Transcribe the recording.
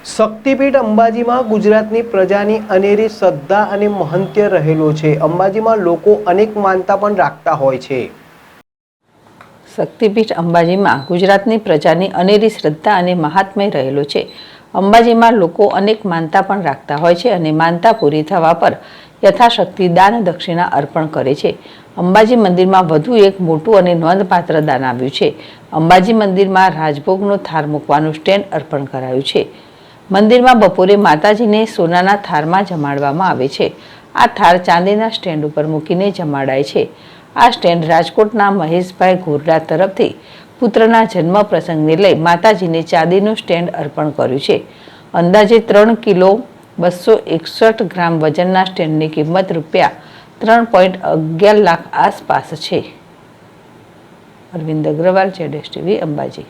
શક્તિપીઠ અંબાજીમાં ગુજરાતની પ્રજાની અનેરી શ્રદ્ધા અને મહંત્ય રહેલો છે। અંબાજીમાં લોકો અનેક માનતા પણ રાખતા હોય છે। શક્તિપીઠ અંબાજીમાં ગુજરાતની પ્રજાની અનેરી શ્રદ્ધા અને મહાત્મ્ય રહેલો છે। અંબાજીમાં લોકો અનેક માનતા પણ રાખતા હોય છે અને માનતા પૂરી થવા પર યથાશક્તિ દાન દક્ષિણા અર્પણ કરે છે। અંબાજી મંદિરમાં વધુ એક મોટું અને નોંધપાત્ર દાન આવ્યું છે। અંબાજી મંદિરમાં રાજભોગનો થાળ મૂકવાનું સ્ટેન્ડ અર્પણ કરાયું છે। મંદિરમાં બપોરે માતાજીને સોનાના થાળમાં જમાડવામાં આવે છે। આ થાળ ચાંદીના સ્ટેન્ડ ઉપર મૂકીને જમાડાય છે। આ સ્ટેન્ડ રાજકોટના મહેશભાઈ ઘોરડા તરફથી પુત્રના જન્મ પ્રસંગને લઈ માતાજીને ચાંદીનું સ્ટેન્ડ અર્પણ કર્યું છે। અંદાજે 3 કિલો 261 ગ્રામ વજનના સ્ટેન્ડની કિંમત ₹3.11 લાખ આસપાસ છે। અરવિંદ અગ્રવાલ, ZSTV, અંબાજી।